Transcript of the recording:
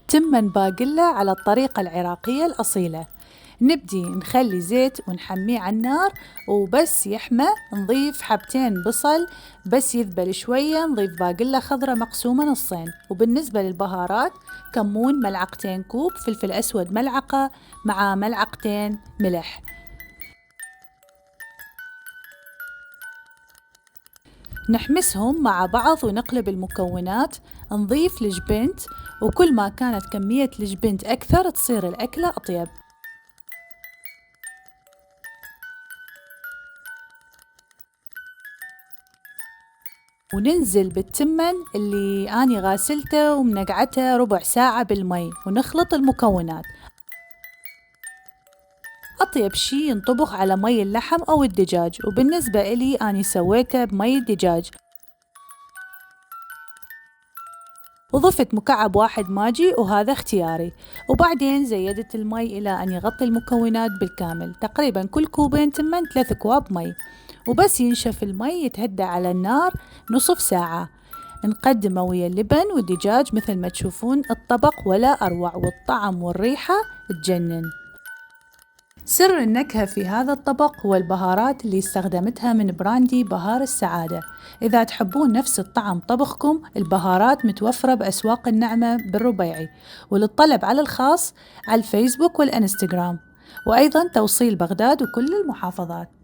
تمن باقلة على الطريقة العراقية الأصيلة. نبدي نخلي زيت ونحميه على النار، وبس يحمى نضيف حبتين بصل، بس يذبل شوية نضيف باقلة خضرة مقسومة نصين. وبالنسبة للبهارات، كمون ملعقتين كوب، فلفل أسود ملعقة مع ملعقتين ملح. نحمسهم مع بعض ونقلب المكونات. نضيف الجبنت، وكل ما كانت كمية الجبنت أكثر تصير الأكلة أطيب. وننزل بالتمن اللي أني غاسلته ومنقعته ربع ساعة بالمي، ونخلط المكونات. أطيب شي ينطبخ على مي اللحم أو الدجاج، وبالنسبة إلي أني سويته بمي الدجاج. وضفت مكعب واحد ماجي وهذا اختياري، وبعدين زيدت المي إلى أن يغطي المكونات بالكامل. تقريبا كل كوبين تمن 3 أكواب مي، وبس ينشف المي يتهدى على النار نصف ساعة. نقدمه ويا اللبن والدجاج مثل ما تشوفون الطبق ولا أروع، والطعم والريحة تجنن. سر النكهة في هذا الطبق هو البهارات اللي استخدمتها من براندي بهار السعادة. إذا تحبون نفس الطعم طبخكم، البهارات متوفرة بأسواق النعمة بالربيعي، وللطلب على الخاص على الفيسبوك والإنستغرام، وأيضا توصيل بغداد وكل المحافظات.